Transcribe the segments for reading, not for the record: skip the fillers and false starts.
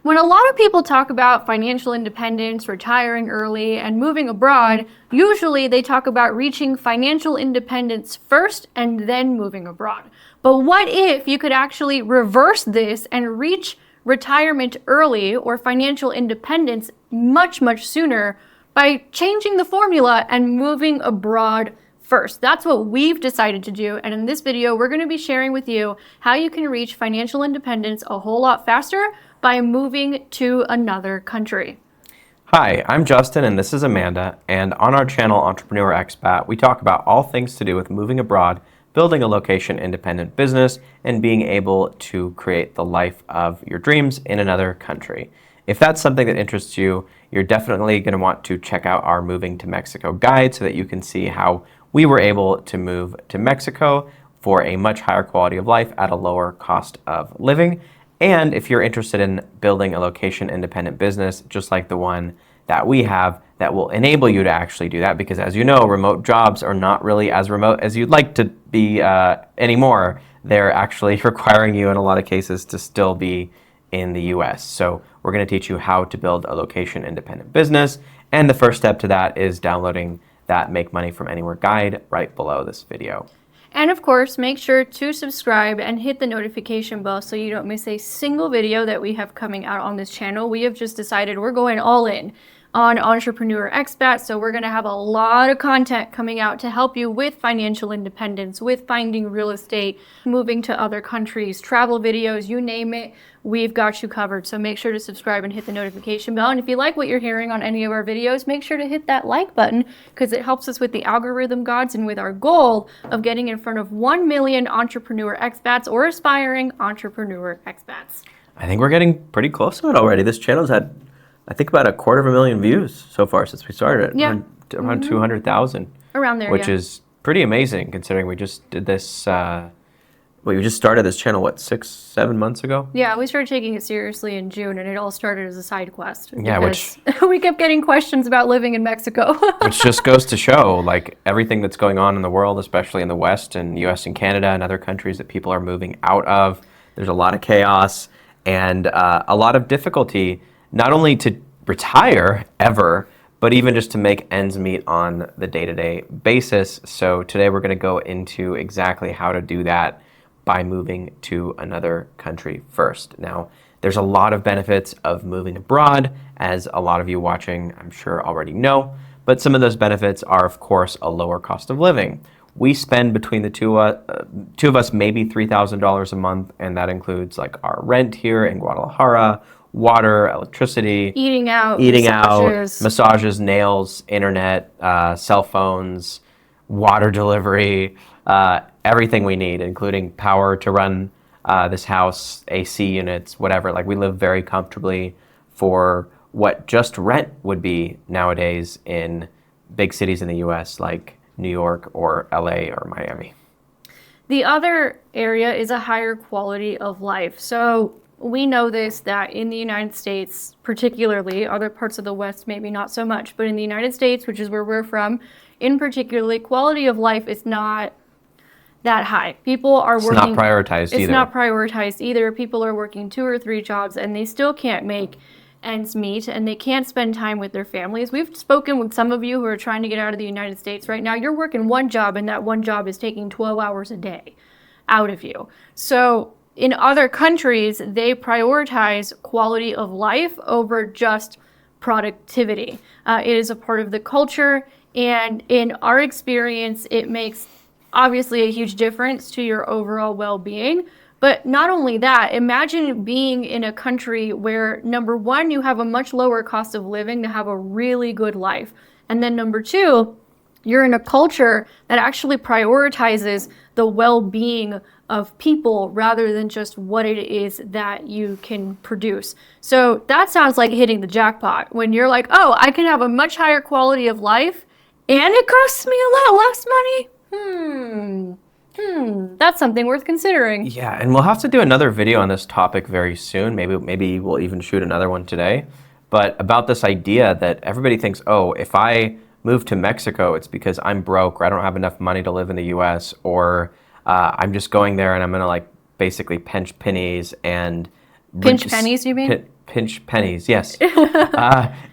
When a lot of people talk about financial independence, retiring early, and moving abroad, usually they talk about reaching financial independence first and then moving abroad. But what if you could actually reverse this and reach retirement early or financial independence much, much sooner by changing the formula and moving abroad first? That's what we've decided to do, and in this video we're going to be sharing with you how you can reach financial independence a whole lot faster by moving to another country. Hi, I'm Justin and this is Amanda, and on our channel Entrepreneur Expat we talk about all things to do with moving abroad, building a location-independent business, and being able to create the life of your dreams in another country. If that's something that interests you, you're definitely going to want to check out our Moving to Mexico guide so that you can see how we were able to move to Mexico for a much higher quality of life at a lower cost of living. And if you're interested in building a location-independent business, just like the one that we have, that will enable you to actually do that, because as you know, remote jobs are not really as remote as you'd like to be anymore. They're actually requiring you in a lot of cases to still be in the US. So we're going to teach you how to build a location-independent business. And the first step to that is downloading that Make Money from Anywhere guide right below this video. And of course, make sure to subscribe and hit the notification bell so you don't miss a single video that we have coming out on this channel. We have just decided we're going all in on Entrepreneur Expat, so we're going to have a lot of content coming out to help you with financial independence, with finding real estate, moving to other countries, travel videos, you name it, we've got you covered. So make sure to subscribe and hit the notification bell. And if you like what you're hearing on any of our videos, make sure to hit that like button, because it helps us with the algorithm gods and with our goal of getting in front of 1 million entrepreneur expats or aspiring entrepreneur expats. I think we're getting pretty close to it already. This channel's had, I think, about 250,000 views so far since we started. Yeah. Around 200,000. Around there, which is pretty amazing considering we just did this, we just started this channel, 6-7 months ago? Yeah, we started taking it seriously in June, and it all started as a side quest. Yeah, which we kept getting questions about living in Mexico. Which just goes to show, like, everything that's going on in the world, especially in the West and US and Canada and other countries that people are moving out of. There's a lot of chaos and a lot of difficulty, not only to retire ever, but even just to make ends meet on the day-to-day basis. So today we're going to go into exactly how to do that by moving to another country first. Now, there's a lot of benefits of moving abroad, as a lot of you watching, I'm sure, already know, but some of those benefits are, of course, a lower cost of living. We spend between the two of us maybe $3,000 a month, and that includes like our rent here in Guadalajara, water, electricity, eating out, massages, nails, internet, cell phones, water delivery, everything we need, including power to run this house, AC units, whatever. Like, we live very comfortably for what just rent would be nowadays in big cities in the US like New York or LA or Miami. The other area is a higher quality of life. So we know this, that in the United States, particularly, other parts of the West maybe not so much, but in the United States, which is where we're from, in particular, quality of life is not that high. People are working... It's not prioritized either. It's not prioritized either. People are working 2 or 3 jobs, and they still can't make ends meet, and they can't spend time with their families. We've spoken with some of you who are trying to get out of the United States right now. You're working one job, and that one job is taking 12 hours a day out of you. So in other countries, they prioritize quality of life over just productivity. It is a part of the culture, and in our experience, it makes obviously a huge difference to your overall well-being. But not only that, imagine being in a country where, number one, you have a much lower cost of living to have a really good life. And then number two, you're in a culture that actually prioritizes the well-being of people rather than just what it is that you can produce. So that sounds like hitting the jackpot when you're like, oh, I can have a much higher quality of life and it costs me a lot less money? That's something worth considering. Yeah, and we'll have to do another video on this topic very soon. Maybe we'll even shoot another one today. But about this idea that everybody thinks, oh, if I move to Mexico, it's because I'm broke or I don't have enough money to live in the US, or I'm just going there and I'm going to like basically pinch pennies and... Pinch pennies, you mean? pinch pennies, yes,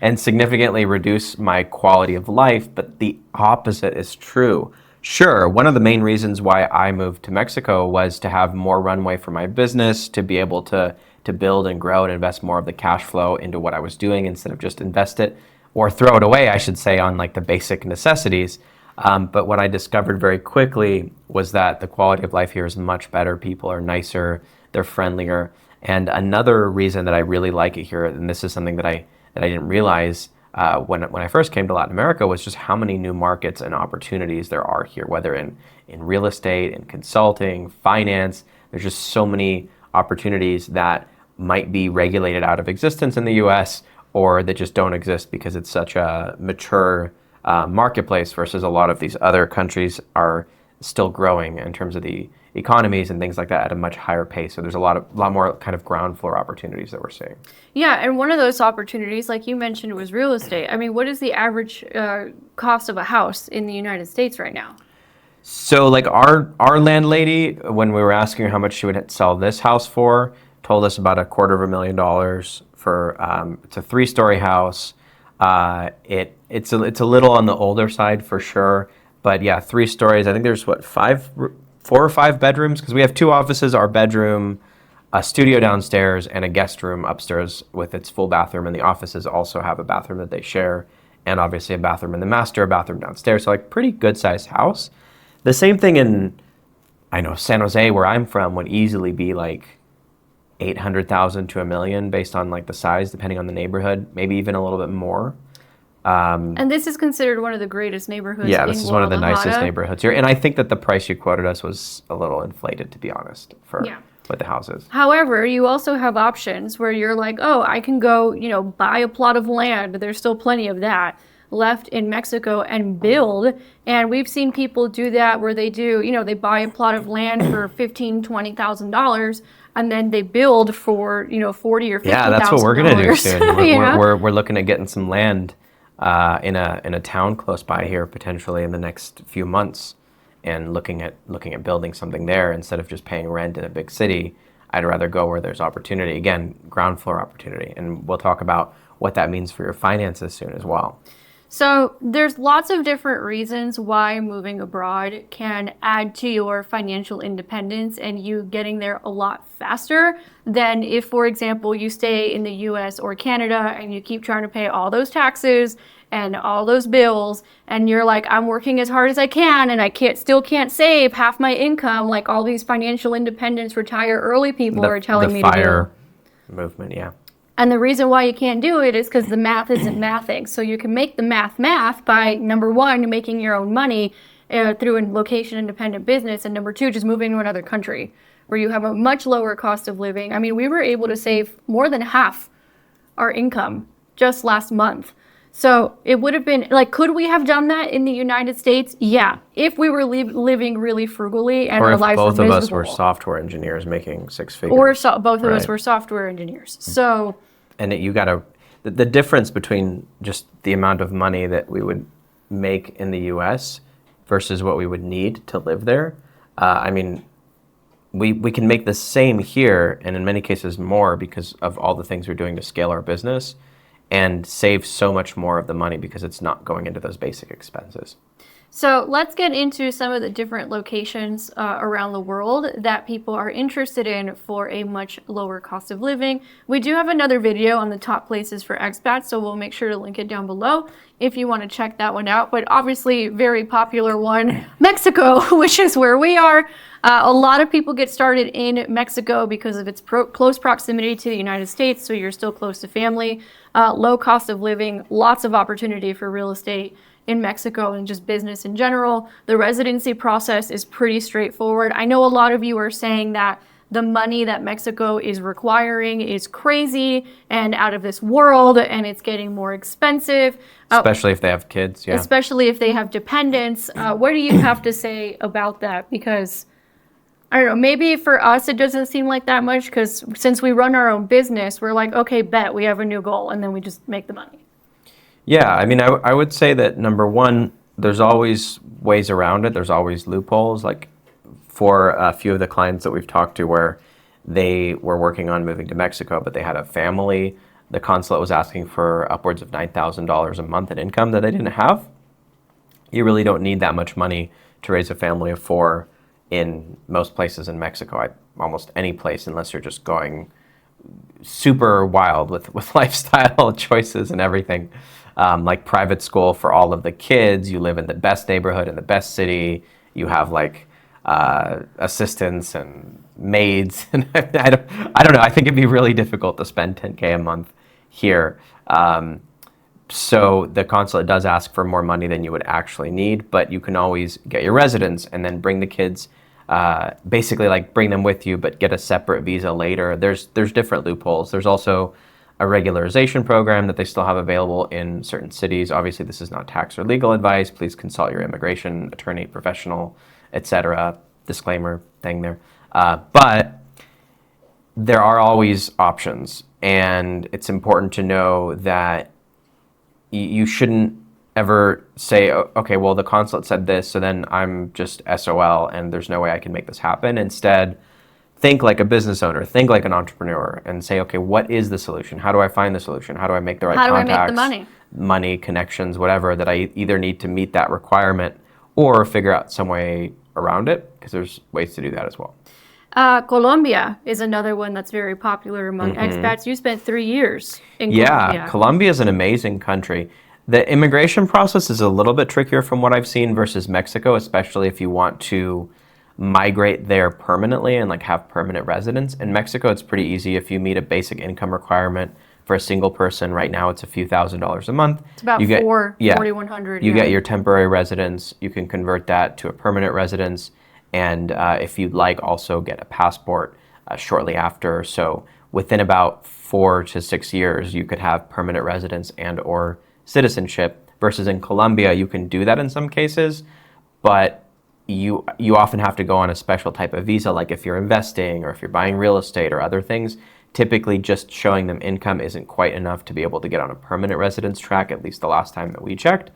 and significantly reduce my quality of life. But the opposite is true. Sure, one of the main reasons why I moved to Mexico was to have more runway for my business, to be able to build and grow and invest more of the cash flow into what I was doing instead of just invest it or throw it away, I should say, on like the basic necessities. But what I discovered very quickly was that the quality of life here is much better. People are nicer, they're friendlier. And another reason that I really like it here, and this is something that I didn't realize when I first came to Latin America, was just how many new markets and opportunities there are here, whether in real estate, in consulting, finance. There's just so many opportunities that might be regulated out of existence in the US, or that just don't exist because it's such a mature marketplace versus a lot of these other countries are still growing in terms of the economies and things like that at a much higher pace. So there's a lot more kind of ground floor opportunities that we're seeing. Yeah, and one of those opportunities, like you mentioned, was real estate. I mean, what is the average cost of a house in the United States right now? So like our landlady, when we were asking her how much she would sell this house for, told us about $250,000 for it's a 3-story house. It's a little on the older side for sure, but yeah, 3 stories. I think there's 4 or 5 bedrooms, because we have 2 offices, our bedroom, a studio downstairs, and a guest room upstairs with its full bathroom. And the offices also have a bathroom that they share, and obviously a bathroom in the master, a bathroom downstairs. So like pretty good sized house. The same thing in, I know, San Jose, where I'm from, would easily be like 800,000 to $1 million based on like the size, depending on the neighborhood, maybe even a little bit more. And this is considered one of the greatest neighborhoods. Yeah, this is one of the nicest Guadalajara. neighborhoods here. And I think that the price you quoted us was a little inflated, to be honest, for what the house is. However, you also have options where you're like, oh, I can go, buy a plot of land. There's still plenty of that left in Mexico and build. And we've seen people do that where they do, they buy a plot of land for $15,000, $20,000. And then they build for, $40,000 or $50,000. Yeah, that's what we're gonna do soon. Yeah. We're looking at getting some land in a town close by here potentially in the next few months, and looking at building something there instead of just paying rent in a big city. I'd rather go where there's opportunity. Again, ground floor opportunity, and we'll talk about what that means for your finances soon as well. So there's lots of different reasons why moving abroad can add to your financial independence and you getting there a lot faster than if, for example, you stay in the US or Canada and you keep trying to pay all those taxes and all those bills, and you're like, I'm working as hard as I can and I still can't save half my income, like all these financial independence, retire early people are telling me to do. The FIRE movement, yeah. And the reason why you can't do it is because the math isn't mathing. So you can make the math by, number one, making your own money through a location-independent business, and number two, just moving to another country where you have a much lower cost of living. I mean, we were able to save more than half our income just last month. So it would have been, like, could we have done that in the United States? Yeah, if we were living really frugally and our lives were miserable. Or if both of us were software engineers making 6 figures. Or both of us were software engineers. So... And the difference between just the amount of money that we would make in the US versus what we would need to live there, I mean, we can make the same here, and in many cases more, because of all the things we're doing to scale our business, and save so much more of the money because it's not going into those basic expenses. So let's get into some of the different locations around the world that people are interested in for a much lower cost of living. We do have another video on the top places for expats, so we'll make sure to link it down below if you want to check that one out. But obviously, very popular one, Mexico, which is where we are. A lot of people get started in Mexico because of its close proximity to the United States, so you're still close to family, low cost of living, lots of opportunity for real estate in Mexico and just business in general. The residency process is pretty straightforward. I know a lot of you are saying that the money that Mexico is requiring is crazy and out of this world, and it's getting more expensive. Especially if they have kids, yeah. Especially if they have dependents. What do you have to say about that? Because, I don't know, maybe for us it doesn't seem like that much, because since we run our own business, we're like, okay, bet, we have a new goal, and then we just make the money. Yeah, I mean, I would say that number one, there's always ways around it. There's always loopholes. Like for a few of the clients that we've talked to where they were working on moving to Mexico, but they had a family the consulate was asking for upwards of $9,000 a month in income that they didn't have. You really don't need that much money to raise a family of 4 in most places in Mexico, almost any place, unless you're just going super wild with lifestyle choices and everything. Like private school for all of the kids, you live in the best neighborhood in the best city, you have like assistants and maids, and I don't know, I think it'd be really difficult to spend $10K a month here. So the consulate does ask for more money than you would actually need, but you can always get your residence and then bring the kids, basically like bring them with you, but get a separate visa later. There's different loopholes. There's also a regularization program that they still have available in certain cities. Obviously, this is not tax or legal advice. Please consult your immigration attorney, professional, etc. Disclaimer thing there. But there are always options, and it's important to know that you shouldn't ever say, okay, well, the consulate said this, so then I'm just SOL and there's no way I can make this happen. Instead, think like a business owner, think like an entrepreneur, and say, okay, what is the solution? How do I find the solution? How do I make the right contacts? How do I make the money? Money, connections, whatever, that I either need to meet that requirement or figure out some way around it, because there's ways to do that as well. Colombia is another one that's very popular among expats. You spent 3 years in Yeah, Colombia. Colombia is an amazing country. The immigration process is a little bit trickier from what I've seen versus Mexico, especially if you want to migrate there permanently and like have permanent residence. In Mexico, it's pretty easy. If you meet a basic income requirement for a single person, right now it's a few $1,000s a month. It's about you get, $4,100. You get your temporary residence. You can convert that to a permanent residence. And if you'd like, also get a passport shortly after. So within about 4 to 6 years, you could have permanent residence and or citizenship, versus in Colombia, you can do that in some cases, but you often have to go on a special type of visa, like if you're investing or if you're buying real estate or other things. Typically, just showing them income isn't quite enough to be able to get on a permanent residence track, at least the last time that we checked.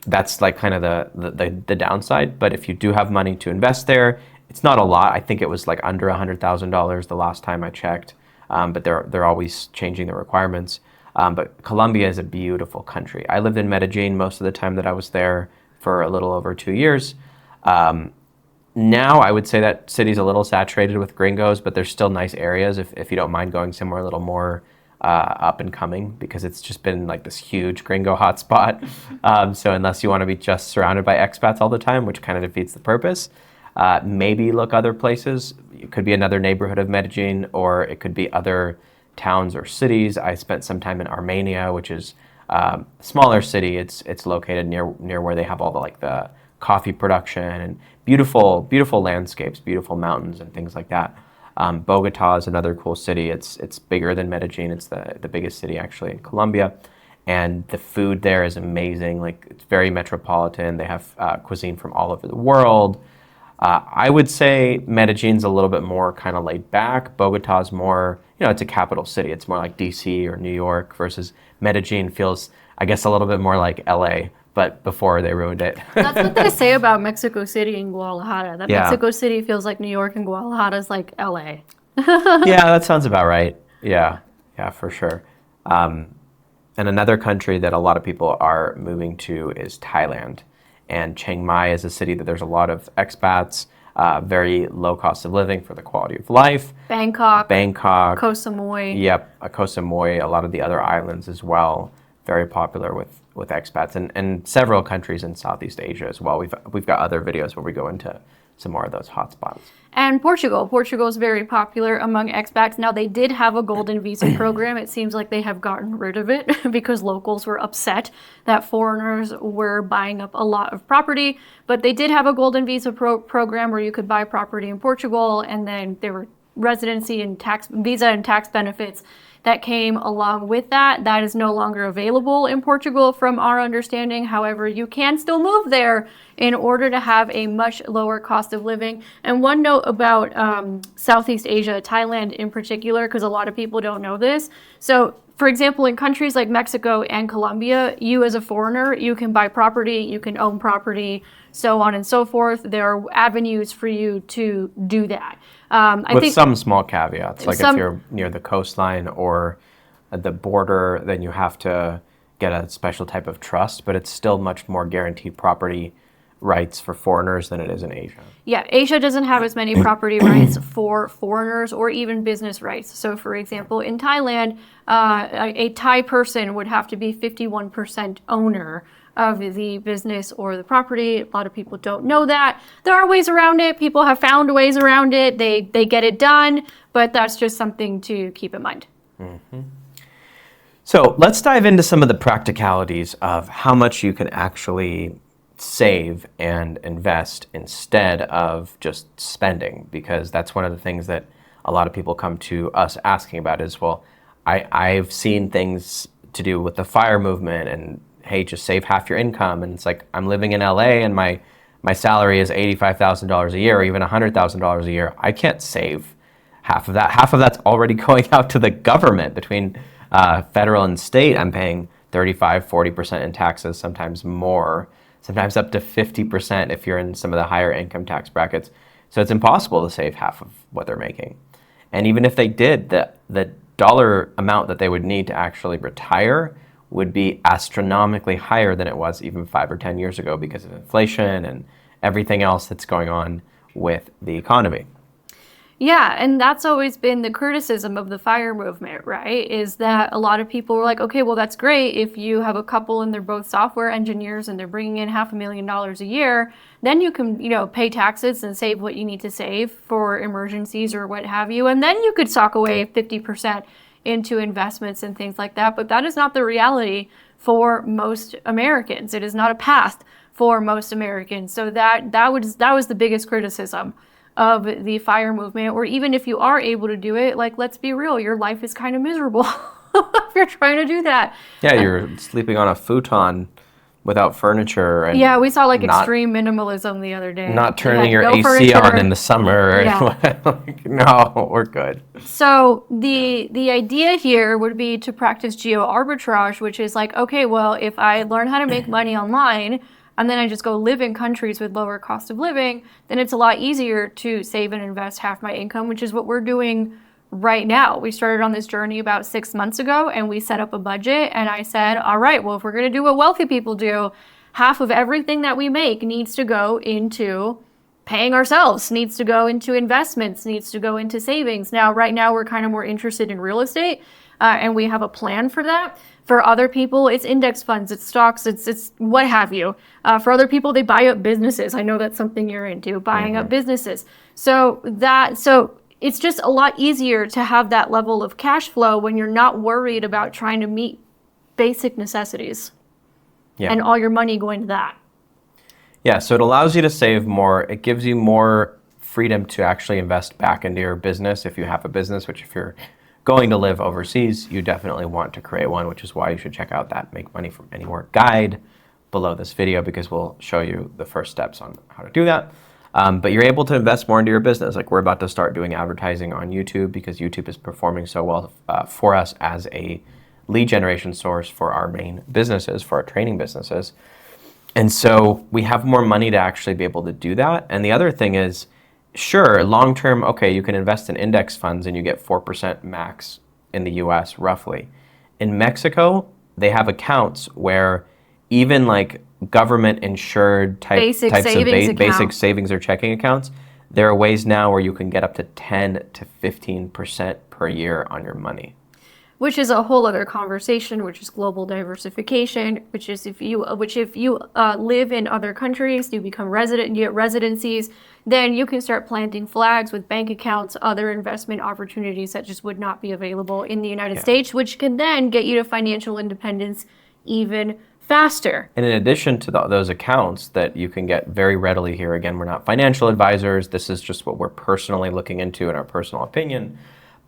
That's like kind of the downside, but if you do have money to invest there, it's not a lot. I think it was like under $100,000 the last time I checked, but they're always changing the requirements. But Colombia is a beautiful country. I lived in Medellin most of the time that I was there for a little over 2 years. Now I would say that city's a little saturated with gringos, but there's still nice areas if you don't mind going somewhere a little more up and coming, because it's just been like this huge gringo hotspot. So unless you want to be just surrounded by expats all the time, which kind of defeats the purpose, maybe look other places. It could be another neighborhood of Medellin, or it could be other towns or cities. I spent some time in Armenia, which is a smaller city. It's located near where they have all the coffee production and beautiful landscapes, beautiful mountains and things like that. Bogota is another cool city. It's bigger than Medellin. It's the biggest city actually in Colombia, and the food there is amazing. Like, it's very metropolitan. They have cuisine from all over the world. I would say Medellin's a little bit more kind of laid back. Bogota's more, it's a capital city. It's more like DC or New York, versus Medellin feels, I guess, a little bit more like LA, but before they ruined it. That's what they say about Mexico City and Guadalajara. That Yeah. Mexico City feels like New York and Guadalajara is like LA. Yeah, that sounds about right. Yeah, for sure. And another country that a lot of people are moving to is Thailand. And Chiang Mai is a city that there's a lot of expats, very low cost of living for the quality of life. Bangkok, Koh Samui. Yep, Koh Samui, a lot of the other islands as well, very popular with expats, and several countries in Southeast Asia as well. We've got other videos where we go into some more of those hotspots. And Portugal. Portugal is very popular among expats. Now, they did have a golden visa program. It seems like they have gotten rid of it because locals were upset that foreigners were buying up a lot of property. But they did have a golden visa program where you could buy property in Portugal, and then there were residency and visa and tax benefits that came along with that. That is no longer available in Portugal from our understanding. However, you can still move there in order to have a much lower cost of living. And one note about Southeast Asia, Thailand in particular, because a lot of people don't know this. So, for example, in countries like Mexico and Colombia, you as a foreigner, you can buy property, you can own property, so on and so forth. There are avenues for you to do that. With some small caveats, like if you're near the coastline or at the border, then you have to get a special type of trust, but it's still much more guaranteed property rights for foreigners than it is in Asia. Yeah, Asia doesn't have as many property rights for foreigners or even business rights. So, for example, in Thailand, a Thai person would have to be 51% owner of the business or the property. A lot of people don't know that. There are ways around it. People have found ways around it. They get it done, but that's just something to keep in mind. So let's dive into some of the practicalities of how much you can actually save and invest instead of just spending, because that's one of the things that a lot of people come to us asking about is, well, I've seen things to do with the FIRE movement and, hey, just save half your income. And it's like, I'm living in LA and my salary is $85,000 a year or even $100,000 a year. I can't save half of that. Half of that's already going out to the government. Between federal and state, I'm paying 35, 40% in taxes, sometimes more, sometimes up to 50% if you're in some of the higher income tax brackets. So it's impossible to save half of what they're making. And even if they did, the dollar amount that they would need to actually retire would be astronomically higher than it was even 5 or 10 years ago because of inflation and everything else that's going on with the economy. Yeah, and that's always been the criticism of the FIRE movement, right? Is that a lot of people were like, okay, well, that's great if you have a couple and they're both software engineers and they're bringing in $500,000 a year, then you can, pay taxes and save what you need to save for emergencies or what have you, and then you could sock away 50% into investments and things like that. But that is not the reality for most Americans. It is not a path for most Americans. So that was the biggest criticism of the FIRE movement. Or even if you are able to do it, like, let's be real, your life is kind of miserable if you're trying to do that. Yeah, you're sleeping on a futon without furniture. And yeah, we saw extreme minimalism the other day. Not turning your AC furniture on in the summer. Yeah. No, we're good. So the idea here would be to practice geo arbitrage, which is like, okay, well, if I learn how to make money online, and then I just go live in countries with lower cost of living, then it's a lot easier to save and invest half my income, which is what we're doing right now. We started on this journey about 6 months ago, and we set up a budget, and I said, all right, well, if we're going to do what wealthy people do, half of everything that we make needs to go into paying ourselves, needs to go into investments, needs to go into savings. Now, right now, we're kind of more interested in real estate, and we have a plan for that. For other people, it's index funds, it's stocks, it's what have you. For other people, they buy up businesses. I know that's something you're into, buying up businesses. So it's just a lot easier to have that level of cash flow when you're not worried about trying to meet basic necessities and all your money going to that. Yeah, so it allows you to save more. It gives you more freedom to actually invest back into your business if you have a business, which if you're going to live overseas, you definitely want to create one, which is why you should check out that Make Money From Anywhere guide below this video, because we'll show you the first steps on how to do that. But you're able to invest more into your business. Like, we're about to start doing advertising on YouTube because YouTube is performing so well for us as a lead generation source for our main businesses, for our training businesses. And so we have more money to actually be able to do that. And the other thing is, sure, long term, okay, you can invest in index funds and you get 4% max in the US roughly. In Mexico, they have accounts where even government insured types of basic savings or checking accounts, there are ways now where you can get up to 10 to 15% per year on your money. Which is a whole other conversation, which is global diversification, which if you live in other countries, you become resident, you get residencies, then you can start planting flags with bank accounts, other investment opportunities that just would not be available in the United States, which can then get you to financial independence even faster. And in addition to those accounts that you can get very readily here, again, we're not financial advisors. This is just what we're personally looking into in our personal opinion.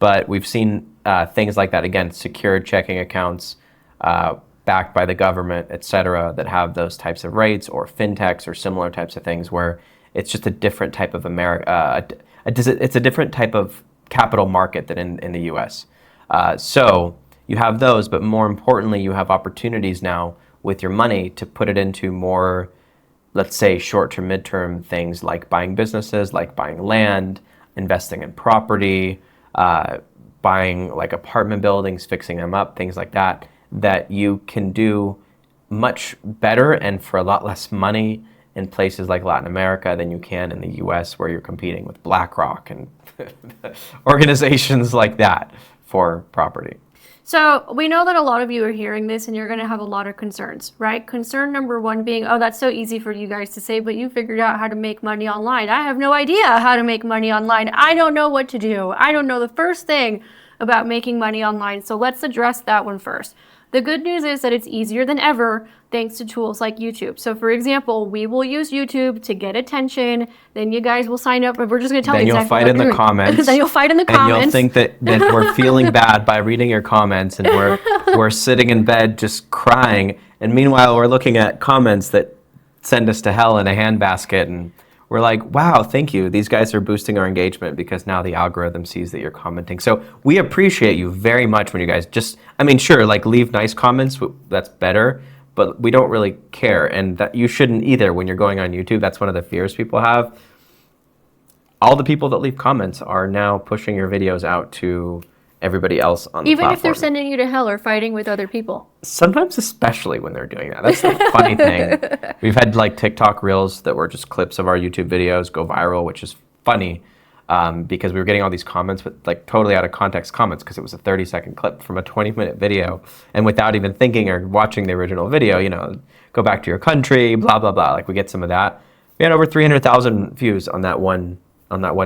But we've seen things like that, again, secured checking accounts backed by the government, et cetera, that have those types of rates, or fintechs or similar types of things where it's just a different type of it's a different type of capital market than in the US. So you have those, but more importantly, you have opportunities now with your money to put it into more, let's say, short-term, mid-term things like buying businesses, like buying land, investing in property, buying like apartment buildings, fixing them up, things like that, that you can do much better and for a lot less money in places like Latin America than you can in the US, where you're competing with BlackRock and organizations like that for property. So we know that a lot of you are hearing this and you're going to have a lot of concerns, right? Concern number one being, oh, that's so easy for you guys to say, but you figured out how to make money online. I have no idea how to make money online. I don't know what to do. I don't know the first thing about making money online. So let's address that one first. The good news is that it's easier than ever thanks to tools like YouTube. So for example, we will use YouTube to get attention. Then you guys will sign up and we're just going to tell you exactly what Then you'll fight in the comments. Then you'll fight in the and comments. you'll think that we're feeling bad by reading your comments, and we're sitting in bed just crying. And meanwhile, we're looking at comments that send us to hell in a handbasket, and we're like, wow, thank you. These guys are boosting our engagement because now the algorithm sees that you're commenting. So we appreciate you very much when you guys just, I mean, sure, like leave nice comments, that's better, but we don't really care. And that you shouldn't either when you're going on YouTube. That's one of the fears people have. All the people that leave comments are now pushing your videos out to everybody else on the Even platform. if they're sending you to hell or fighting with other people. Sometimes, especially when they're doing that. That's the funny thing. We've had like TikTok reels that were just clips of our YouTube videos go viral, which is funny because we were getting all these comments, but like totally out of context comments because it was a 30-second clip from a 20-minute video. And without even thinking or watching the original video, you know, go back to your country, blah, blah, blah. Like we get some of that. We had over 300,000 views on that one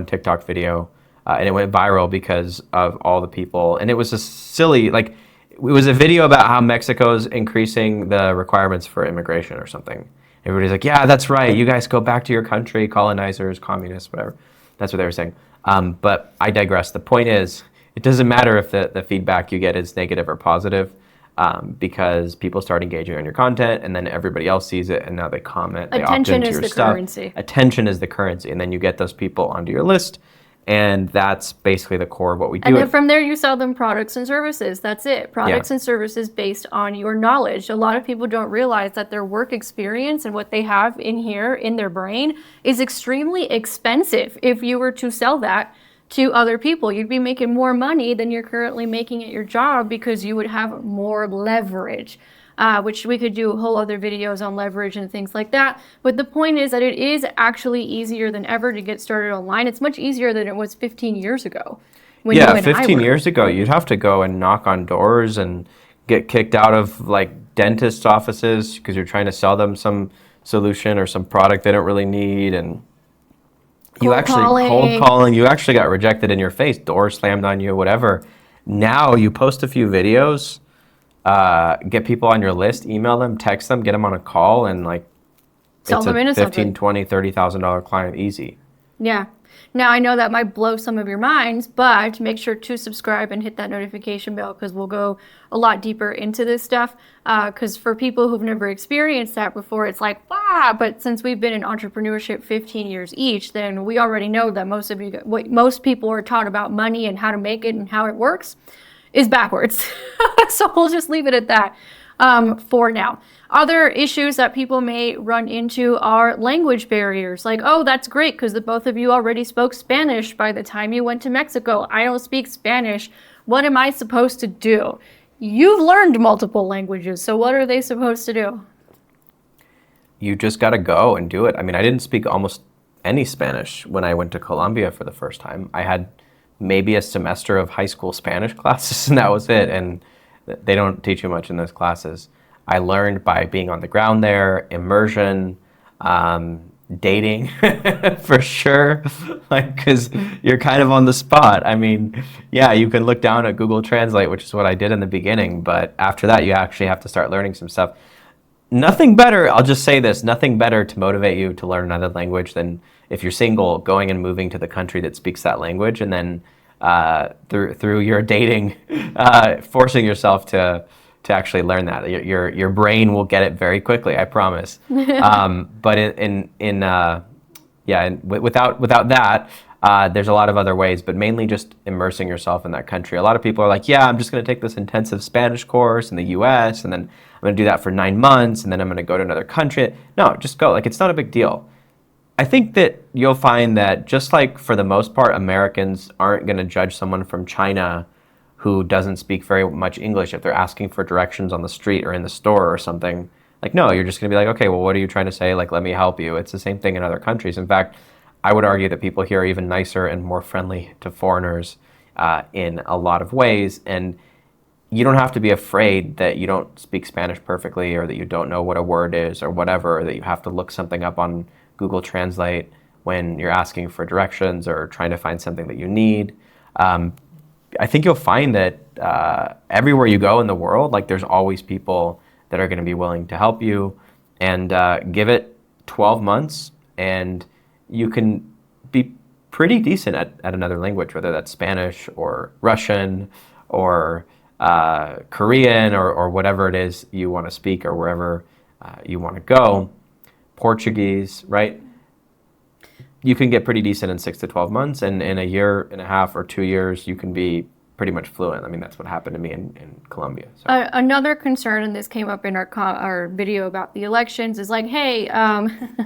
TikTok video. And it went viral because of all the people. And it was a silly, like, it was a video about how Mexico's increasing the requirements for immigration or something. Everybody's like, yeah, that's right. You guys go back to your country, colonizers, communists, whatever. That's what they were saying. But I digress. The point is, it doesn't matter if the feedback you get is negative or positive because people start engaging on your content and then everybody else sees it and now they comment. They opt into your stuff. Currency. Attention is the currency. And then you get those people onto your list. And that's basically the core of what we do. And then from there, you sell them products and services. That's it. Products Yeah. and services based on your knowledge. A lot of people don't realize that their work experience and what they have in here in their brain is extremely expensive. If you were to sell that to other people, you'd be making more money than you're currently making at your job because you would have more leverage. Which we could do whole other videos on leverage and things like that. But the point is that it is actually easier than ever to get started online. It's much easier than it was 15 years ago. When you Yeah, and I 15 were. years ago, you'd have to go and knock on doors and get kicked out of like dentist offices because you're trying to sell them some solution or some product they don't really need. And you Cold actually calling. cold calling, you actually got rejected in your face, doors slammed on you, whatever. Now you post a few videos, get people on your list, email them, text them, get them on a call, and like Sell it's them a into $15, something. $20, $30,000 client easy. Yeah. Now, I know that might blow some of your minds, but make sure to subscribe and hit that notification bell because we'll go a lot deeper into this stuff. Because for people who've never experienced that before, it's like, wow. But since we've been in entrepreneurship 15 years each, then we already know that what most people are taught about money and how to make it and how it works is backwards. So we'll just leave it at that for now. Other issues that people may run into are language barriers. Like, oh, that's great because the both of you already spoke Spanish by the time you went to Mexico. I don't speak Spanish. What am I supposed to do? You've learned multiple languages, so what are they supposed to do? You just got to go and do it. I mean, I didn't speak almost any Spanish when I went to Colombia for the first time. I had maybe a semester of high school Spanish classes, and that was it. And they don't teach you much in those classes. I learned by being on the ground there, immersion, dating for sure, like because you're kind of on the spot. I mean, yeah, you can look down at Google Translate, which is what I did in the beginning, but after that, you actually have to start learning some stuff. Nothing better, I'll just say this, nothing better to motivate you to learn another language than if you're single, going and moving to the country that speaks that language, and then through your dating, forcing yourself to actually learn that. Your brain will get it very quickly, I promise. But without that, there's a lot of other ways, but mainly just immersing yourself in that country. A lot of people are like, yeah, I'm just going to take this intensive Spanish course in the US, and then I'm going to do that for 9 months, and then I'm going to go to another country. No, just go. Like, it's not a big deal. I think that you'll find that just like for the most part, Americans aren't going to judge someone from China who doesn't speak very much English, if they're asking for directions on the street or in the store or something, like, no, you're just going to be like, okay, well, what are you trying to say? Like, let me help you. It's the same thing in other countries. In fact, I would argue that people here are even nicer and more friendly to foreigners in a lot of ways. And you don't have to be afraid that you don't speak Spanish perfectly, or that you don't know what a word is or whatever, or that you have to look something up on Google Translate when you're asking for directions or trying to find something that you need. I think you'll find that everywhere you go in the world, like, there's always people that are going to be willing to help you. And give it 12 months and you can be pretty decent at another language, whether that's Spanish or Russian or Korean or whatever it is you want to speak, or wherever you want to go. Portuguese, right? You can get pretty decent in 6 to 12 months, and in a year and a half or 2 years, you can be pretty much fluent. I mean, that's what happened to me in Colombia. So. Another concern, and this came up in our video about the elections, is like, hey,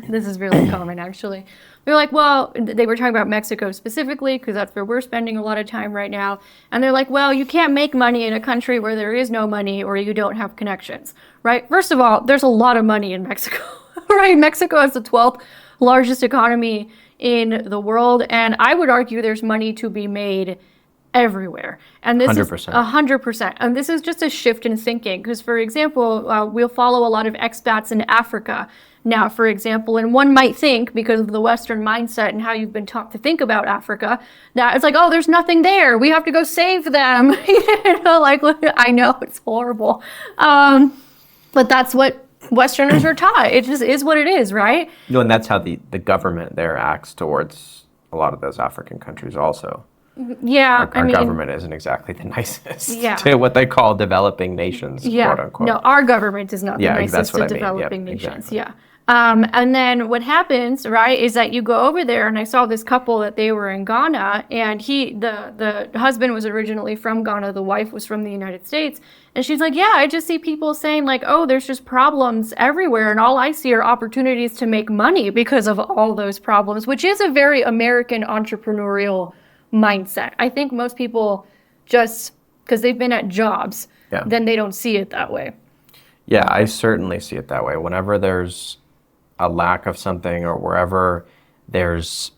this is really common actually. They're like, well, they were talking about Mexico specifically because that's where we're spending a lot of time right now. And they're like, well, you can't make money in a country where there is no money or you don't have connections, right? First of all, there's a lot of money in Mexico, right? Mexico is the 12th largest economy in the world, and I would argue there's money to be made everywhere. And this 100%. is 100%. And this is just a shift in thinking. Because, for example, we'll follow a lot of expats in Africa now, for example, and one might think, because of the Western mindset and how you've been taught to think about Africa, that it's like, oh, there's nothing there. We have to go save them. Like, I know it's horrible. But that's what Westerners are taught. It just is what it is, right? And that's how the government there acts towards a lot of those African countries also. Yeah, our government isn't exactly the nicest Yeah. to what they call developing nations, yeah. quote unquote. No, our government is not the Yeah, nicest that's what to I mean. developing Yep, nations. exactly. Yeah. And then what happens, right, is that you go over there, and I saw this couple that they were in Ghana, and the husband was originally from Ghana, the wife was from the United States, and she's like, yeah, I just see people saying like, oh, there's just problems everywhere, and all I see are opportunities to make money because of all those problems, which is a very American entrepreneurial mindset. I think most people just, because they've been at jobs, Yeah. then they don't see it that way. Yeah, I certainly see it that way. Whenever there's a lack of something, or wherever there's,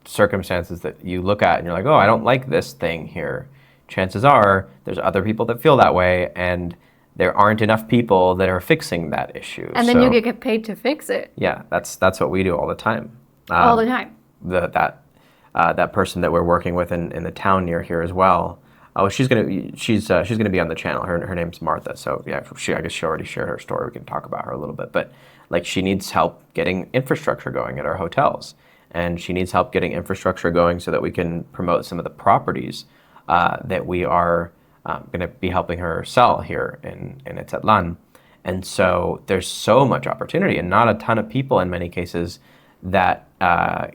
circumstances that you look at and you're like, oh, I don't like this thing here, chances are there's other people that feel that way, and there aren't enough people that are fixing that issue. And then you get paid to fix it. Yeah, that's what we do all the time. All the time. That person that we're working with in the town near here as well. Oh, she's gonna be on the channel. Her name's Martha. So yeah, I guess she already shared her story. We can talk about her a little bit. But like, she needs help getting infrastructure going at our hotels, and she needs help getting infrastructure going so that we can promote some of the properties that we are going to be helping her sell here in Etzatlan. And so there's so much opportunity, and not a ton of people in many cases that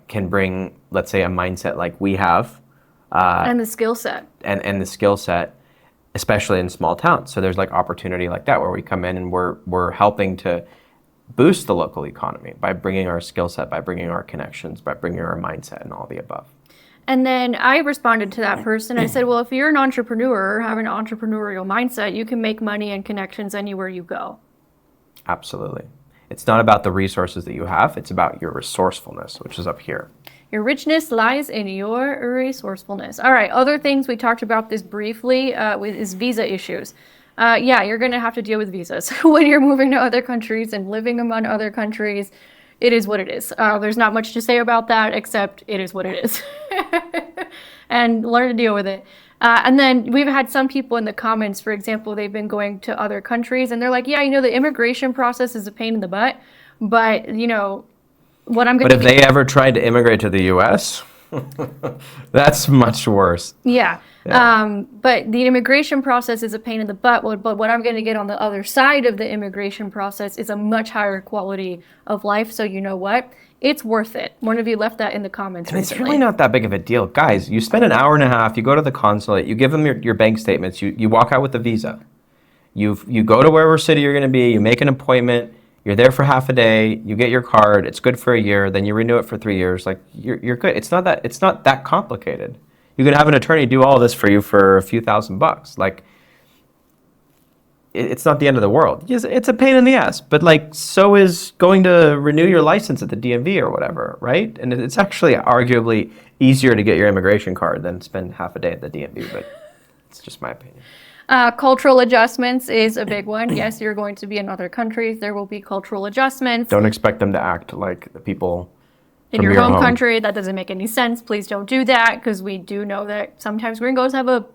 can bring, let's say, a mindset like we have. And the skill set. And the skill set, especially in small towns. So there's like opportunity like that where we come in and we're helping to boost the local economy by bringing our skill set, by bringing our connections, by bringing our mindset, and all the above. And then I responded to that person. I said, well, if you're an entrepreneur or have an entrepreneurial mindset, you can make money and connections anywhere you go. Absolutely. It's not about the resources that you have. It's about your resourcefulness, which is up here. Your richness lies in your resourcefulness. All right, other things, we talked about this briefly, is visa issues. Yeah, you're going to have to deal with visas when you're moving to other countries and living among other countries. It is what it is. There's not much to say about that, except it is what it is. And learn to deal with it. And then we've had some people in the comments, for example, they've been going to other countries, and they're like, yeah, the immigration process is a pain in the butt, but, what I'm going But if they ever tried to immigrate to the U.S., that's much worse. Yeah. But the immigration process is a pain in the butt. But what I'm going to get on the other side of the immigration process is a much higher quality of life. So you know what? It's worth it. One of you left that in the comments And it's recently. really not that big of a deal. Guys, you spend an hour and a half, you go to the consulate, you give them your bank statements, you walk out with the visa. You go to wherever city you're going to be, you make an appointment, you're there for half a day, you get your card, it's good for a year, then you renew it for 3 years. Like, you're good. It's not that complicated. You could have an attorney do all this for you for a few $1,000s. Like, it's not the end of the world. Yes, it's a pain in the ass, but like, so is going to renew your license at the DMV or whatever, right? And it's actually arguably easier to get your immigration card than spend half a day at the DMV, but it's just my opinion. Cultural adjustments is a big one. Yes, you're going to be in other countries. There will be cultural adjustments. Don't expect them to act like the people In from your your home country, that doesn't make any sense. Please don't do that, because we do know that sometimes gringos have a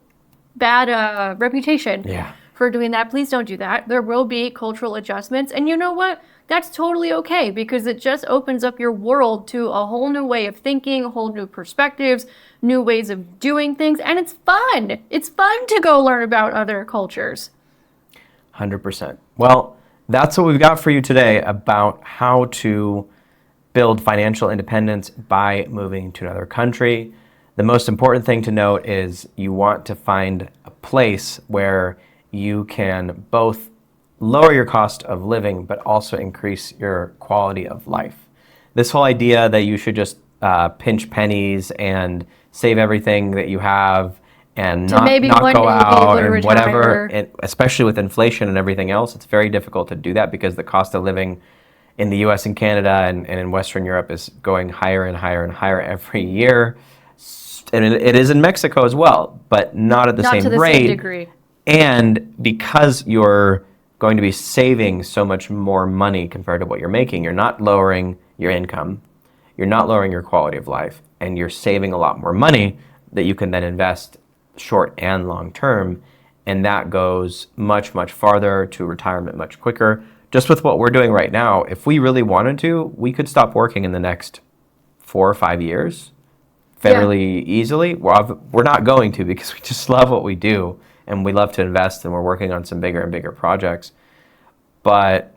bad reputation Yeah. for doing that. Please don't do that. There will be cultural adjustments. And you know what? That's totally okay, because it just opens up your world to a whole new way of thinking, a whole new perspectives, new ways of doing things. And it's fun. It's fun to go learn about other cultures. 100%. Well, that's what we've got for you today about how to build financial independence by moving to another country. The most important thing to note is you want to find a place where you can both lower your cost of living, but also increase your quality of life. This whole idea that you should just pinch pennies and save everything that you have and To maybe not one go day be out able to and whatever, retire. and especially with inflation and everything else, it's very difficult to do that because the cost of living in the US and Canada and in Western Europe is going higher and higher and higher every year. And it is in Mexico as well, but not at the Not same to the rate. same degree. And because you're going to be saving so much more money compared to what you're making, you're not lowering your income, you're not lowering your quality of life, and you're saving a lot more money that you can then invest short and long term. And that goes much, much farther to retirement much quicker. Just with what we're doing right now, if we really wanted to, we could stop working in the next 4 or 5 years fairly easily. We're not going to, because we just love what we do and we love to invest, and we're working on some bigger and bigger projects. But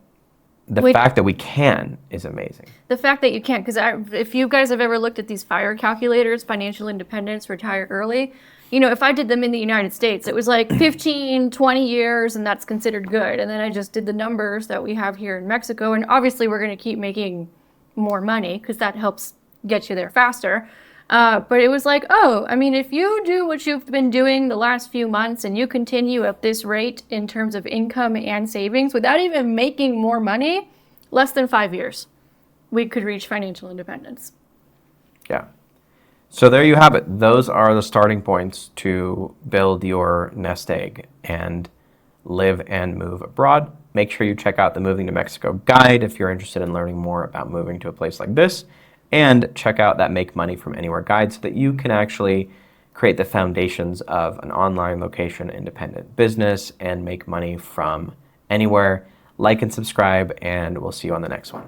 the fact that we can is amazing. The fact that you can't, because if you guys have ever looked at these FIRE calculators, financial independence, retire early, you know, if I did them in the United States, it was like 15, 20 years, and that's considered good. And then I just did the numbers that we have here in Mexico, and obviously we're going to keep making more money because that helps get you there faster. But it was like, oh, I mean, if you do what you've been doing the last few months and you continue at this rate in terms of income and savings without even making more money, less than 5 years, we could reach financial independence. Yeah. So there you have it. Those are the starting points to build your nest egg and live and move abroad. Make sure you check out the Moving to Mexico guide if you're interested in learning more about moving to a place like this. And check out that Make Money from Anywhere guide so that you can actually create the foundations of an online location independent business and make money from anywhere. Like and subscribe, and we'll see you on the next one.